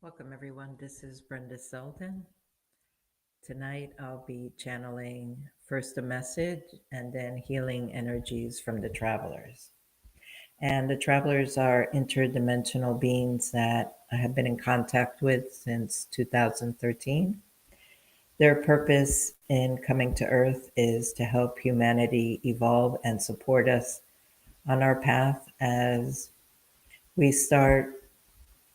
Welcome, everyone. This is Brenda Selden. Tonight, I'll be channeling first a message and then healing energies from the travelers. And the travelers are interdimensional beings that I have been in contact with since 2013. Their purpose in coming to Earth is to help humanity evolve and support us on our path as we start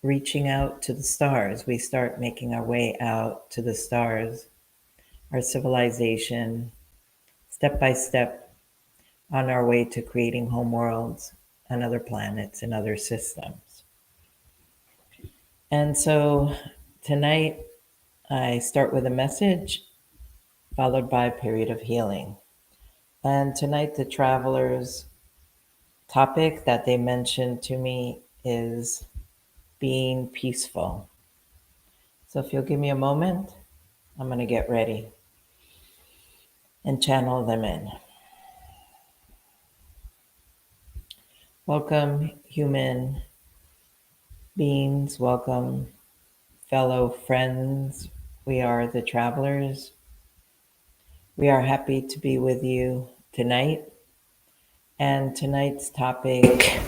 reaching out to the stars. We start making our way out to the stars, our civilization, step by step on our way to creating homeworlds on other planets and other systems. And so tonight, I start with a message followed by a period of healing. And tonight, the travelers' topic that they mentioned to me is being peaceful. So if you'll give me a moment, I'm going to get ready and channel them in. Welcome, human beings. Welcome, fellow friends. We are the travelers. We are happy to be with you tonight. And tonight's topic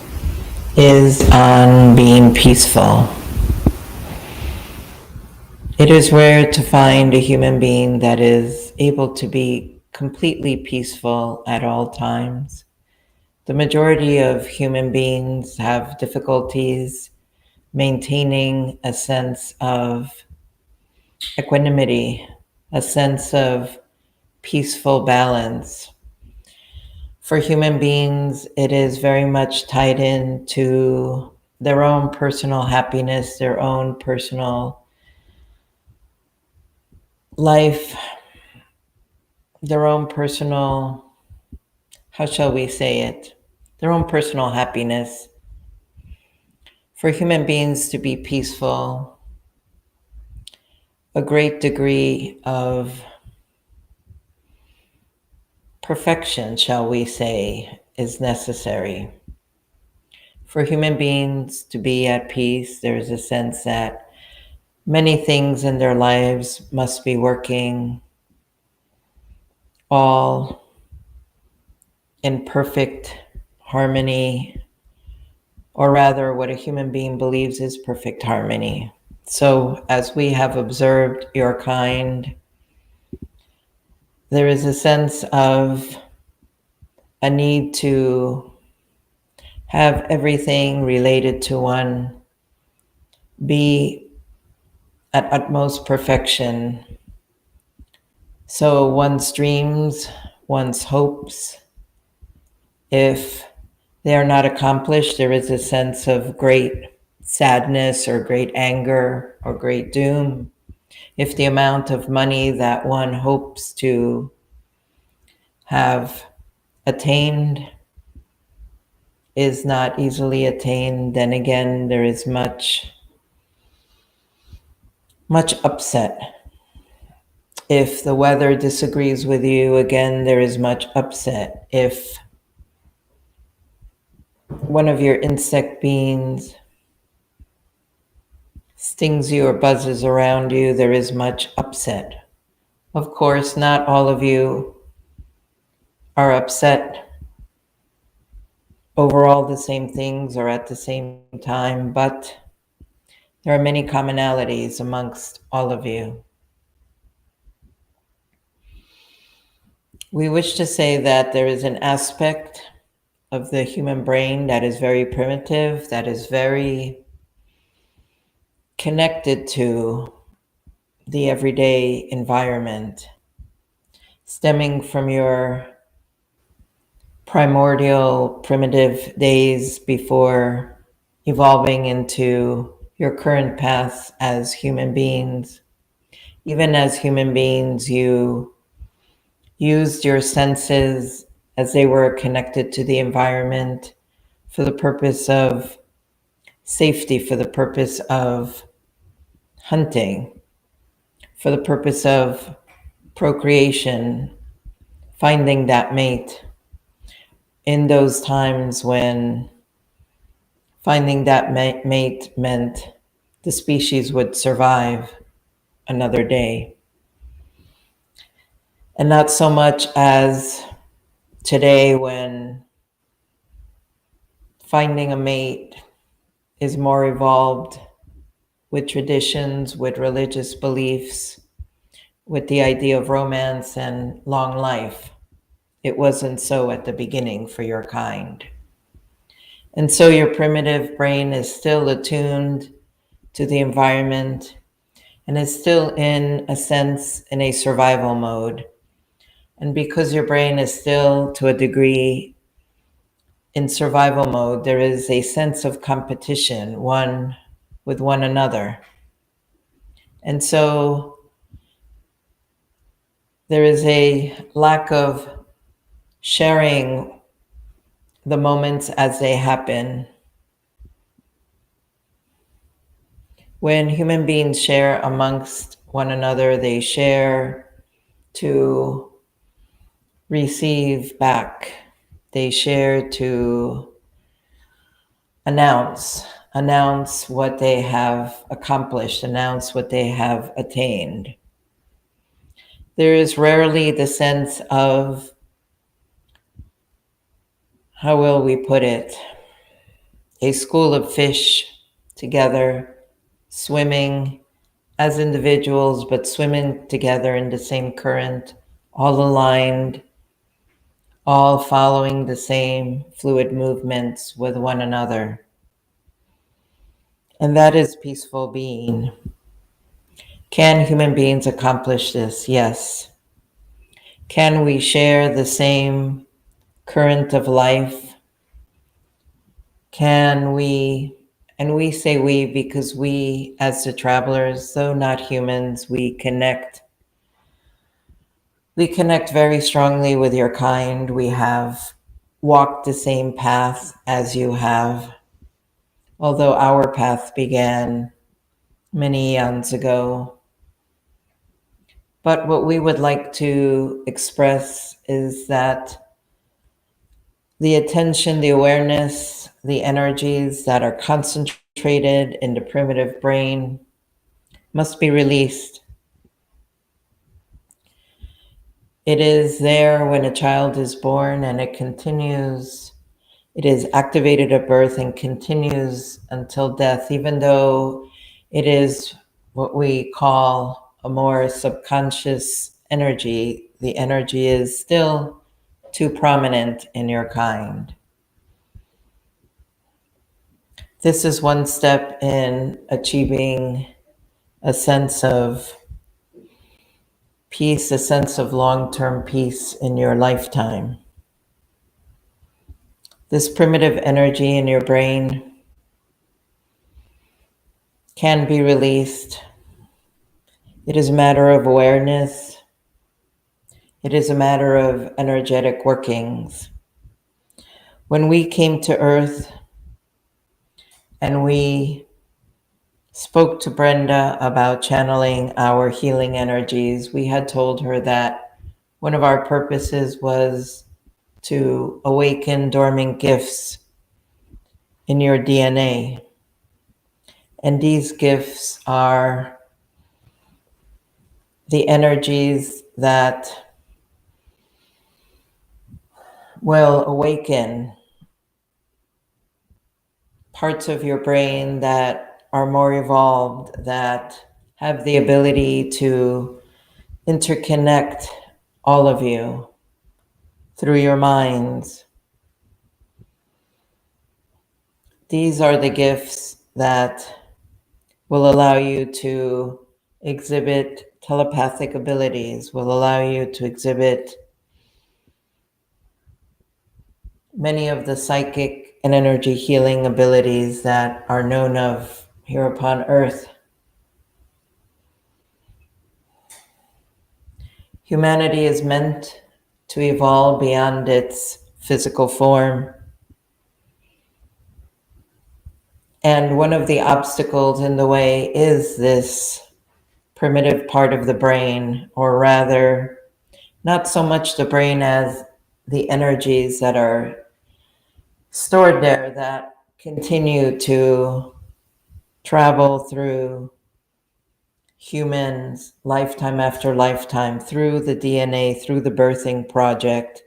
is on being peaceful. It is rare to find a human being that is able to be completely peaceful at all times. The majority of human beings have difficulties maintaining a sense of equanimity, a sense of peaceful balance. For human beings, it is very much tied into their own personal happiness, their own personal life, their own personal, how shall we say it, their own personal happiness. For human beings to be peaceful, a great degree of perfection, shall we say, is necessary. For human beings to be at peace, there's a sense that many things in their lives must be working all in perfect harmony, or rather what a human being believes is perfect harmony. So as we have observed your kind, there is a sense of a need to have everything related to one be at utmost perfection. So one's dreams, one's hopes, if they are not accomplished, there is a sense of great sadness or great anger or great doom. If the amount of money that one hopes to have attained is not easily attained, then again, there is much upset. If the weather disagrees with you, again, there is much upset. If one of your insect beings stings you or buzzes around you, there is much upset. Of course, not all of you are upset over all the same things or at the same time, but there are many commonalities amongst all of you. We wish to say that there is an aspect of the human brain that is very primitive, that is very connected to the everyday environment, stemming from your primordial, primitive days before evolving into your current path as human beings. Even as human beings, you used your senses as they were connected to the environment for the purpose of safety, for the purpose of hunting, for the purpose of procreation, finding that mate. In those times when finding that mate meant the species would survive another day. And not so much as today, when finding a mate is more evolved with traditions, with religious beliefs, with the idea of romance and long life. It wasn't so at the beginning for your kind. And so your primitive brain is still attuned to the environment and is still, in a sense, in a survival mode. And because your brain is still, to a degree, in survival mode, there is a sense of competition, one with one another. And so there is a lack of sharing the moments as they happen. When human beings share amongst one another, they share to receive back. They share to announce what they have accomplished, announce what they have attained. There is rarely the sense of, how will we put it, a school of fish together, swimming as individuals, but swimming together in the same current, all aligned, all following the same fluid movements with one another. And that is peaceful being. Can human beings accomplish this? Yes. Can we share the same current of life? Can we, and we say we because we, as the travelers, though not humans, we connect very strongly with your kind. We have walked the same path as you have, although our path began many eons ago. But what we would like to express is that the attention, the awareness, the energies that are concentrated in the primitive brain must be released. It is there when a child is born, and it continues. It is activated at birth and continues until death, even though it is what we call a more subconscious energy. The energy is still too prominent in your kind. This is one step in achieving a sense of peace, a sense of long-term peace in your lifetime. This primitive energy in your brain can be released. It is a matter of awareness. It is a matter of energetic workings. When we came to Earth and we spoke to Brenda about channeling our healing energies, we had told her that one of our purposes was to awaken dormant gifts in your DNA. And these gifts are the energies that will awaken parts of your brain that are more evolved, that have the ability to interconnect all of you through your minds. These are the gifts that will allow you to exhibit telepathic abilities, will allow you to exhibit many of the psychic and energy healing abilities that are known of here upon Earth. Humanity is meant to evolve beyond its physical form. And one of the obstacles in the way is this primitive part of the brain, or rather, not so much the brain as the energies that are stored there that continue to travel through humans lifetime after lifetime, through the DNA, through the birthing project.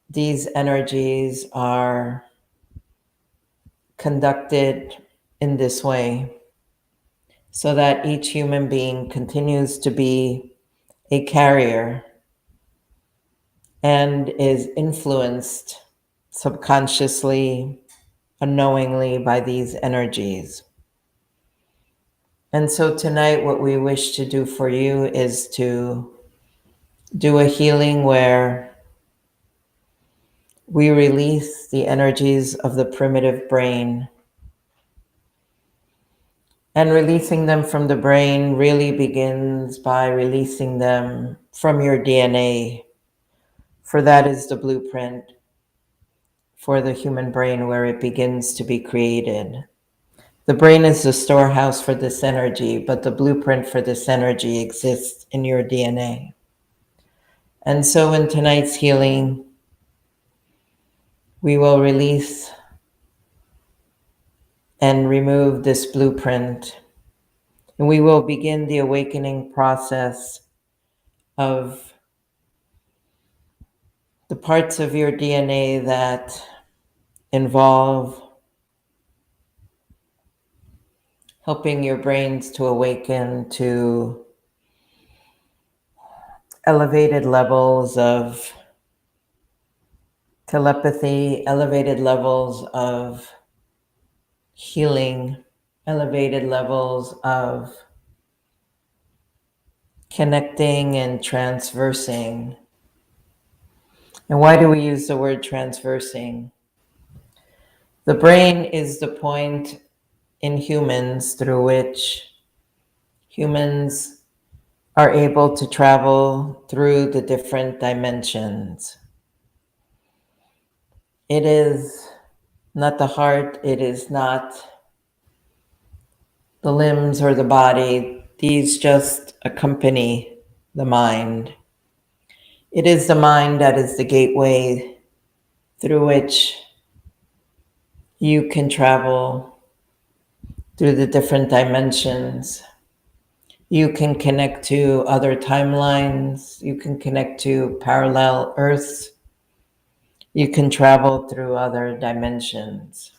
These energies are conducted in this way so that each human being continues to be a carrier and is influenced subconsciously, unknowingly by these energies. And so tonight, what we wish to do for you is to do a healing where we release the energies of the primitive brain. And releasing them from the brain really begins by releasing them from your DNA, for that is the blueprint for the human brain where it begins to be created. The brain is the storehouse for this energy, but the blueprint for this energy exists in your DNA. And so in tonight's healing, we will release and remove this blueprint. And we will begin the awakening process of the parts of your DNA that involve helping your brains to awaken to elevated levels of telepathy, elevated levels of healing, elevated levels of connecting and transversing. And why do we use the word transversing? The brain is the point in humans through which humans are able to travel through the different dimensions. It is not the heart, it is not the limbs or the body. These just accompany the mind. It is the mind that is the gateway through which you can travel through the different dimensions. You can connect to other timelines. You can connect to parallel Earths. You can travel through other dimensions.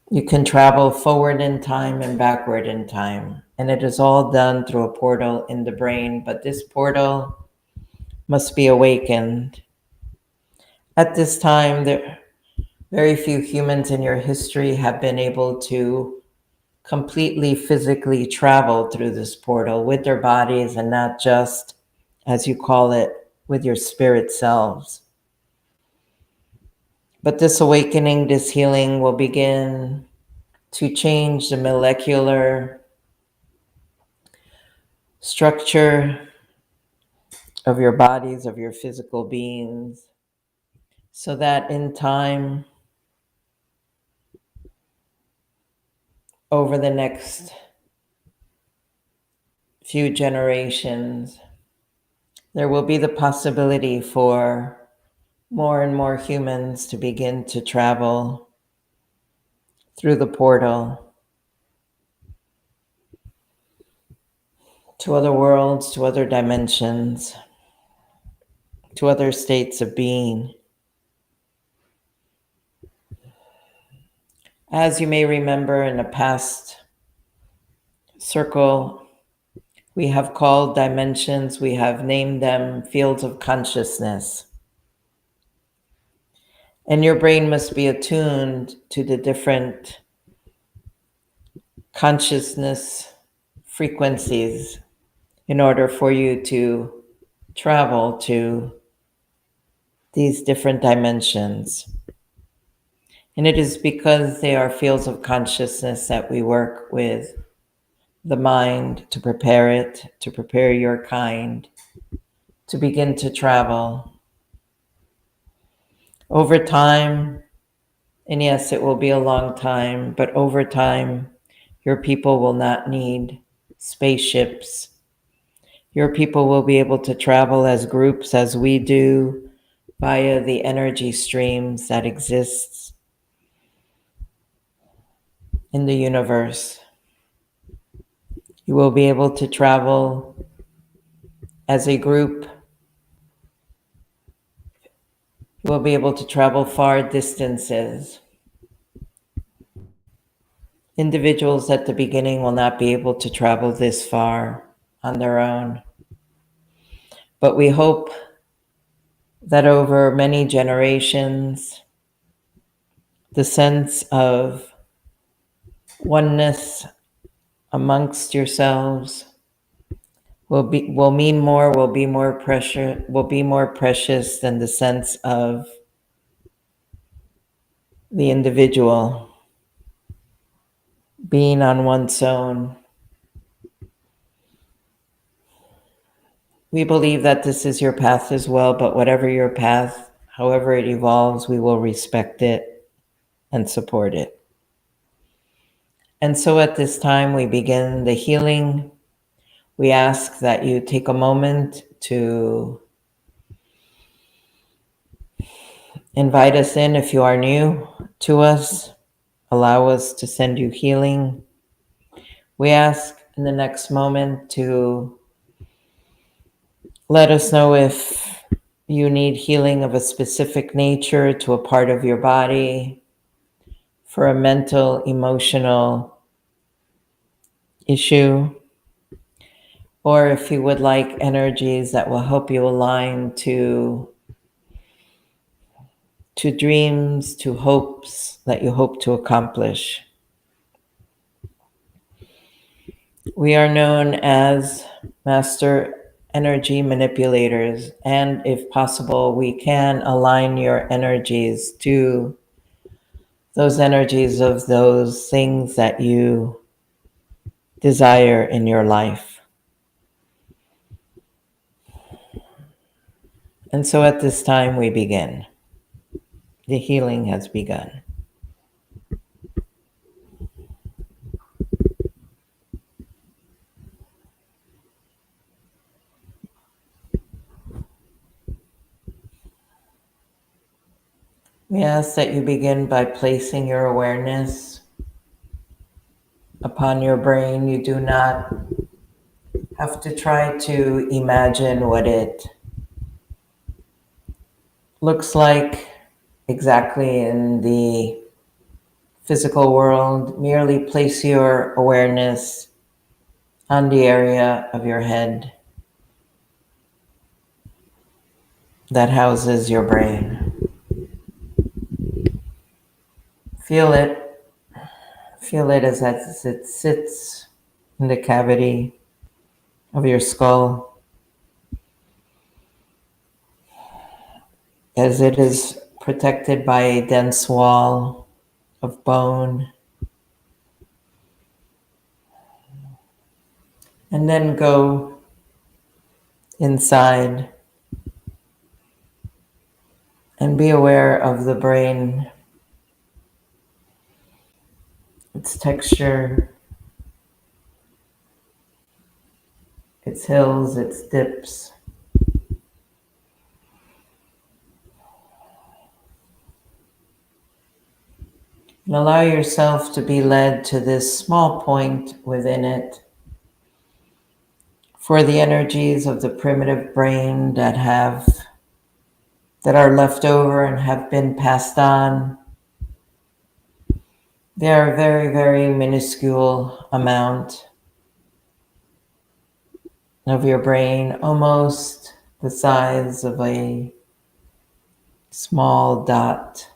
You can travel forward in time and backward in time. And it is all done through a portal in the brain, but this portal must be awakened. At this time, very few humans in your history have been able to completely physically travel through this portal with their bodies and not just, as you call it, with your spirit selves. But this awakening, this healing will begin to change the molecular structure of your bodies, of your physical beings, so that in time, over the next few generations, there will be the possibility for more and more humans to begin to travel through the portal to other worlds, to other dimensions, to other states of being. As you may remember, in a past circle, we have called dimensions, we have named them fields of consciousness. And your brain must be attuned to the different consciousness frequencies in order for you to travel to these different dimensions. And it is because they are fields of consciousness that we work with the mind to prepare it, to prepare your kind, to begin to travel. Over time, and yes, it will be a long time, but over time, your people will not need spaceships. Your people will be able to travel as groups as we do via the energy streams that exists in the universe. You will be able to travel as a group. You will be able to travel far distances. Individuals at the beginning will not be able to travel this far on their own. But we hope that over many generations, the sense of oneness amongst yourselves will mean more, will be more precious than the sense of the individual being on one's own. We believe that this is your path as well, but whatever your path, however it evolves, we will respect it and support it. And so at this time, we begin the healing. We ask that you take a moment to invite us in if you are new to us. Allow us to send you healing. We ask in the next moment to let us know if you need healing of a specific nature to a part of your body, for a mental, emotional issue, or if you would like energies that will help you align to dreams, to hopes that you hope to accomplish. We are known as master energy manipulators, and if possible, we can align your energies to those energies of those things that you desire in your life. And so at this time, we begin. The healing has begun. We ask that you begin by placing your awareness upon your brain. You do not have to try to imagine what it looks like exactly in the physical world. Merely place your awareness on the area of your head that houses your brain. Feel it. Feel it as it sits in the cavity of your skull, as it is protected by a dense wall of bone. And then go inside and be aware of the brain, its texture, its hills, its dips. And allow yourself to be led to this small point within it for the energies of the primitive brain that are left over and have been passed on. They are a very, very minuscule amount of your brain, almost the size of a small dot.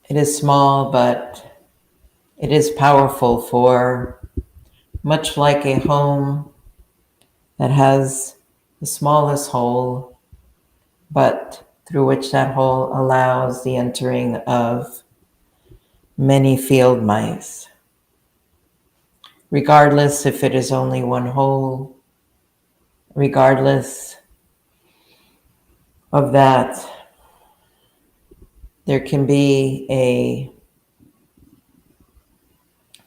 It is small, but it is powerful, for much like a home that has the smallest hole, but through which that hole allows the entering of many field mice. Regardless if it is only one hole, regardless of that, there can be a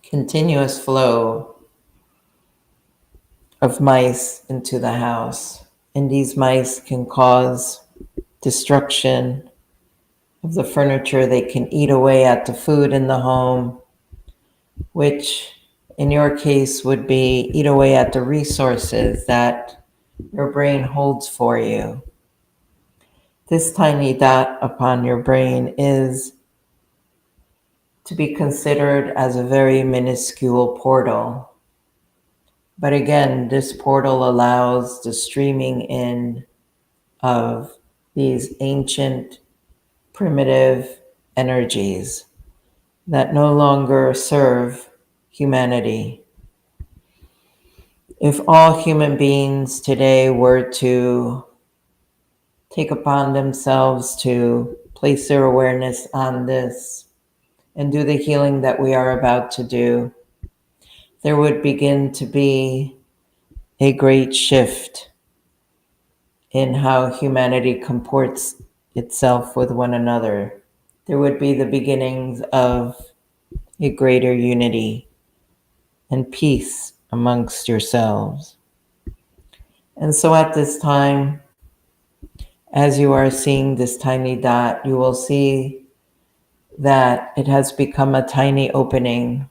continuous flow of mice into the house. And these mice can cause destruction of the furniture. They can eat away at the food in the home, which in your case would be eat away at the resources that your brain holds for you. This tiny dot upon your brain is to be considered as a very minuscule portal. But again, this portal allows the streaming in of these ancient, primitive energies that no longer serve humanity. If all human beings today were to take upon themselves to place their awareness on this and do the healing that we are about to do, there would begin to be a great shift in how humanity comports itself with one another. There would be the beginnings of a greater unity and peace amongst yourselves. And so at this time, as you are seeing this tiny dot, you will see that it has become a tiny opening.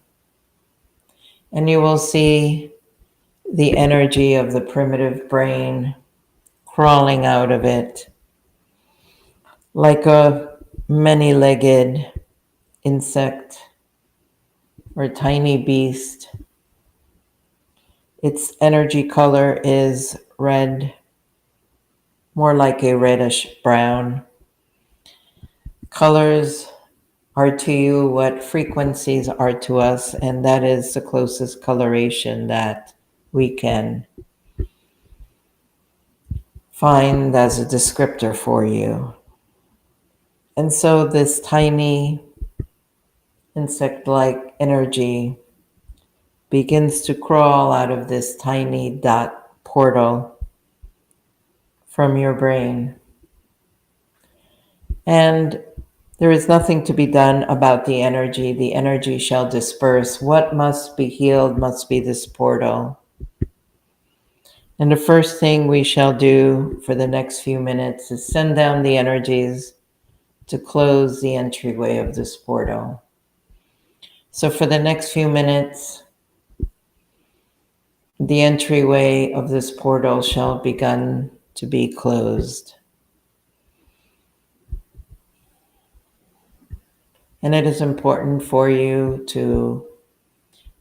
And you will see the energy of the primitive brain crawling out of it like a many-legged insect or tiny beast. Its energy color is red, more like a reddish brown. Colors are to you what frequencies are to us, and that is the closest coloration that we can find as a descriptor for you. And so this tiny insect-like energy begins to crawl out of this tiny dot portal from your brain. And there is nothing to be done about the energy. The energy shall disperse. What must be healed must be this portal. And the first thing we shall do for the next few minutes is send down the energies to close the entryway of this portal. So for the next few minutes, the entryway of this portal shall begin to be closed. And it is important for you to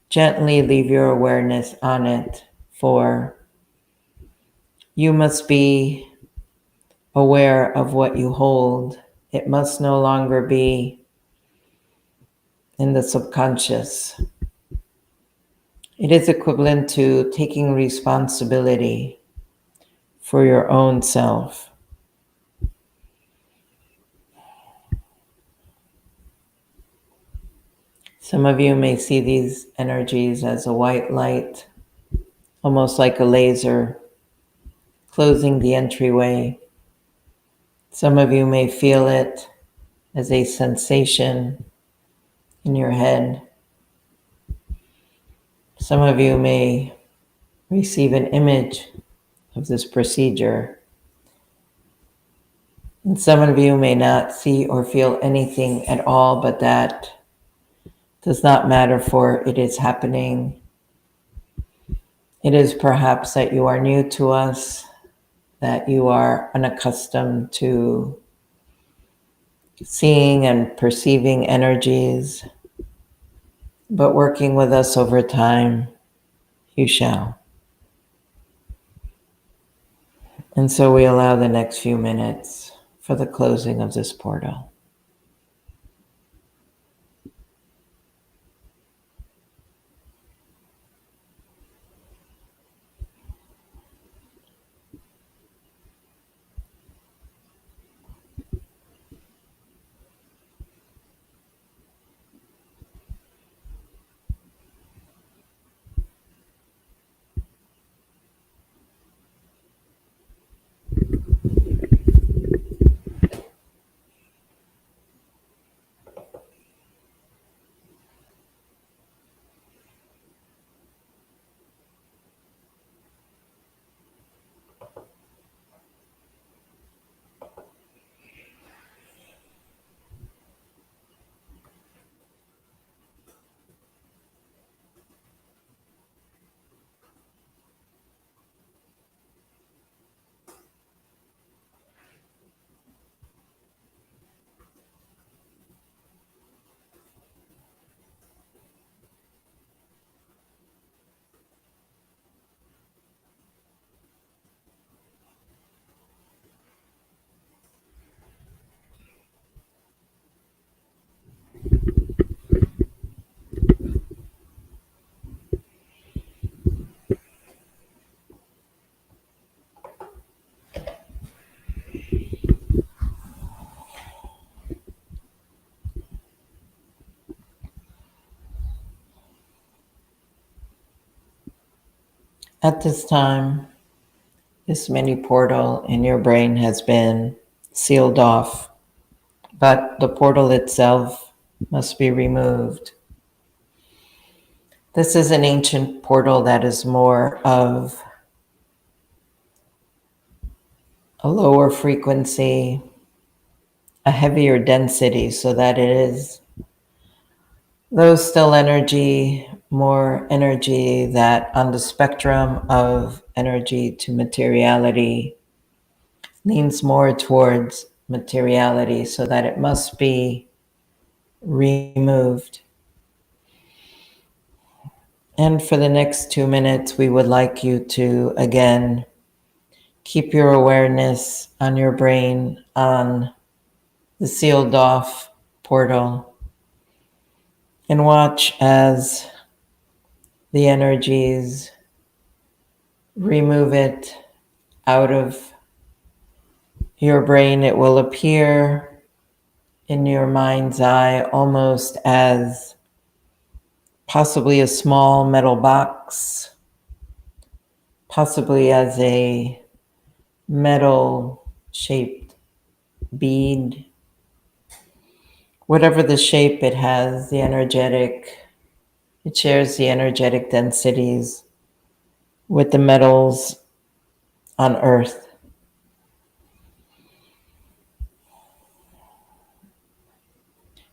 gently leave your awareness on it, for you must be aware of what you hold. It must no longer be in the subconscious. It is equivalent to taking responsibility for your own self. Some of you may see these energies as a white light, almost like a laser, closing the entryway. Some of you may feel it as a sensation in your head. Some of you may receive an image of this procedure. And some of you may not see or feel anything at all, but that does not matter, for it is happening. It is perhaps that you are new to us, that you are unaccustomed to seeing and perceiving energies, but working with us over time, you shall. And so we allow the next few minutes for the closing of this portal. At this time, this mini portal in your brain has been sealed off, but the portal itself must be removed. This is an ancient portal that is more of a lower frequency, a heavier density, so that it is low still energy, more energy that on the spectrum of energy to materiality leans more towards materiality, so that it must be removed. And for the next 2 minutes, we would like you to again keep your awareness on your brain, on the sealed off portal, and watch as the energies remove it out of your brain. It will appear in your mind's eye almost as possibly a small metal box, possibly as a metal shaped bead. Whatever the shape it has, it shares the energetic densities with the metals on Earth.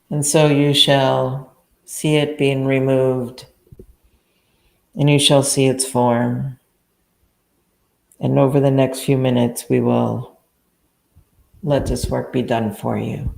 And so you shall see it being removed, and you shall see its form. And over the next few minutes, we will let this work be done for you.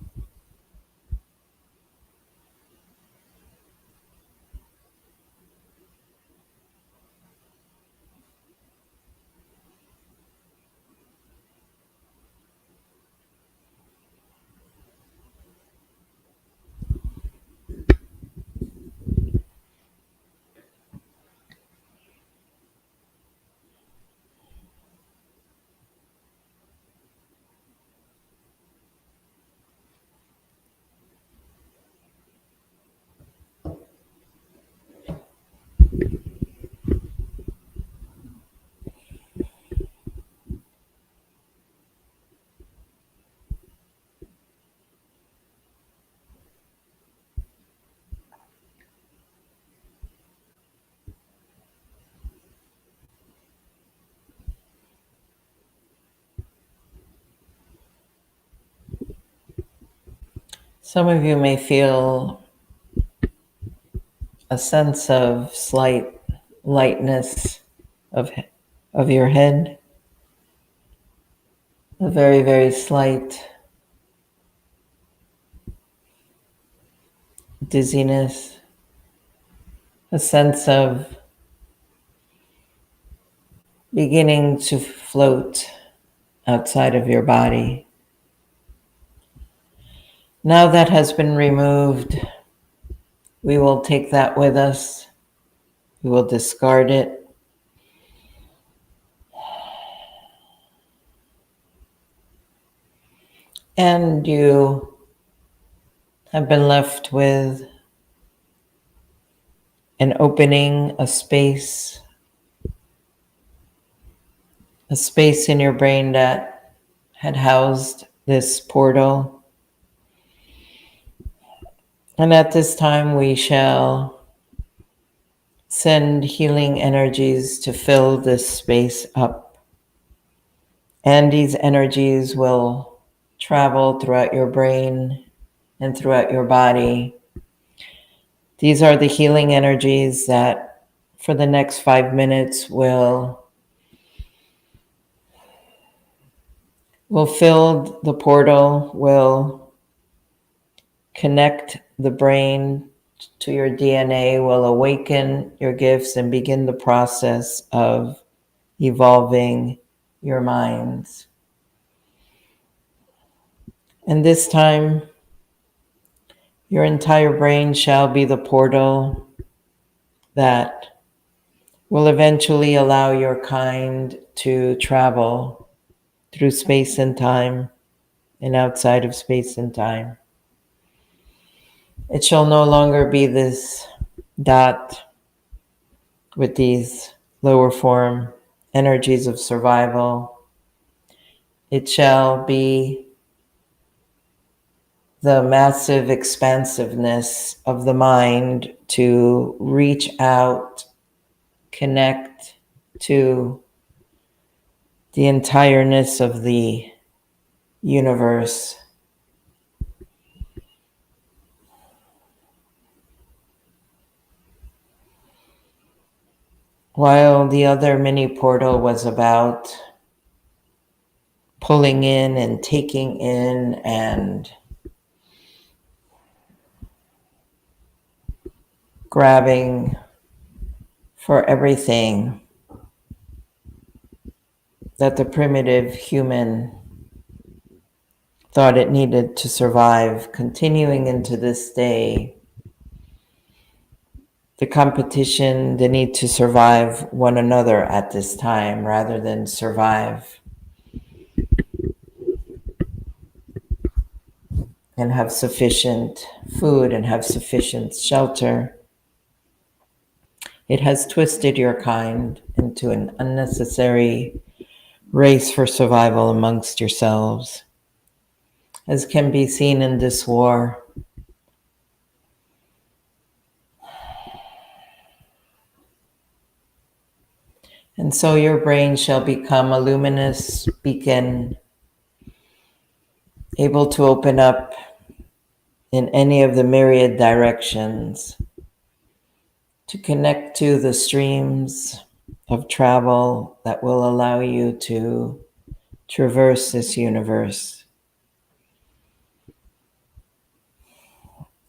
Some of you may feel a sense of slight lightness of your head, a very, very slight dizziness, a sense of beginning to float outside of your body. Now that has been removed, we will take that with us. We will discard it. And you have been left with an opening, a space in your brain that had housed this portal. And at this time, we shall send healing energies to fill this space up. And these energies will travel throughout your brain and throughout your body. These are the healing energies that for the next 5 minutes will fill the portal, will connect the brain to your DNA, will awaken your gifts and begin the process of evolving your minds. And this time, your entire brain shall be the portal that will eventually allow your kind to travel through space and time and outside of space and time. It shall no longer be this dot with these lower form energies of survival. It shall be the massive expansiveness of the mind to reach out, connect to the entireness of the universe. While the other mini portal was about pulling in and taking in and grabbing for everything that the primitive human thought it needed to survive, continuing into this day, the competition, the need to survive one another at this time rather than survive and have sufficient food and have sufficient shelter. It has twisted your kind into an unnecessary race for survival amongst yourselves, as can be seen in this war. And so your brain shall become a luminous beacon, able to open up in any of the myriad directions, to connect to the streams of travel that will allow you to traverse this universe.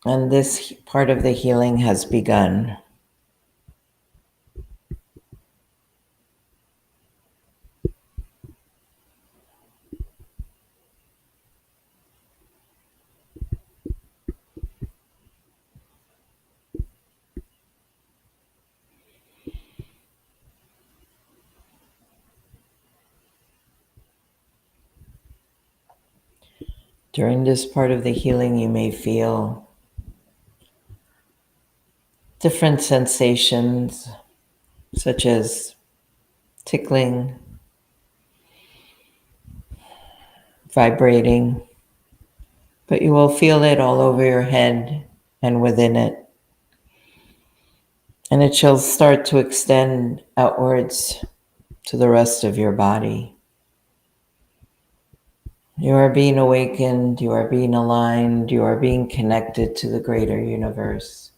And this part of the healing has begun. During this part of the healing, you may feel different sensations, such as tickling, vibrating, but you will feel it all over your head and within it. And it shall start to extend outwards to the rest of your body. You are being awakened, you are being aligned, you are being connected to the greater universe.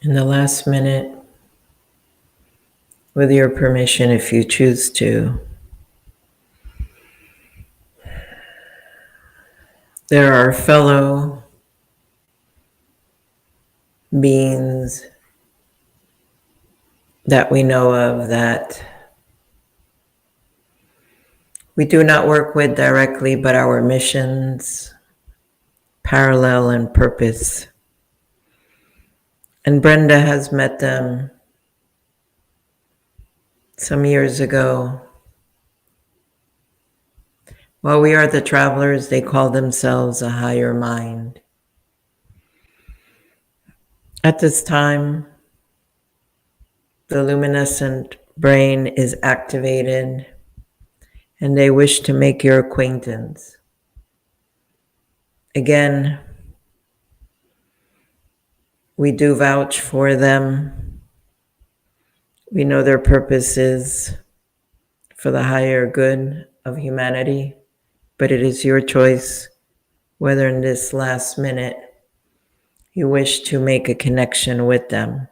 In the last minute, with your permission, if you choose to, there are fellow beings that we know of that we do not work with directly, but our missions parallel in purpose. And Brenda has met them some years ago. While we are the travelers, they call themselves a higher mind. At this time, the luminescent brain is activated and they wish to make your acquaintance. Again, we do vouch for them. We know their purpose is for the higher good of humanity, but it is your choice whether in this last minute you wish to make a connection with them.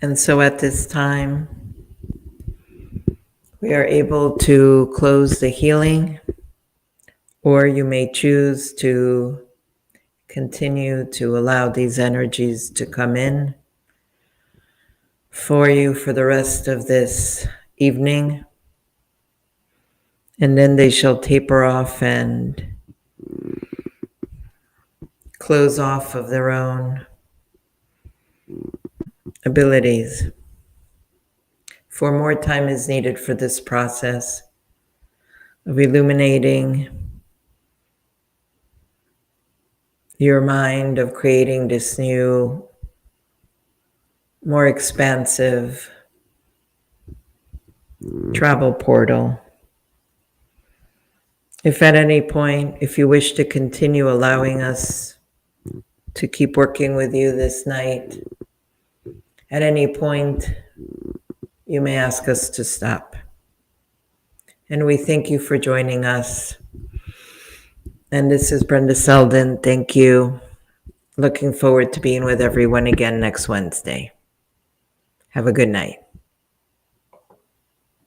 And so at this time, we are able to close the healing, or you may choose to continue to allow these energies to come in for you for the rest of this evening. And then they shall taper off and close off of their own abilities. For more time is needed for this process of illuminating your mind, of creating this new, more expansive travel portal. If at any point, if you wish to continue allowing us to keep working with you this night, at any point, you may ask us to stop. And we thank you for joining us. And this is Brenda Selden. Thank you. Looking forward to being with everyone again next Wednesday. Have a good night.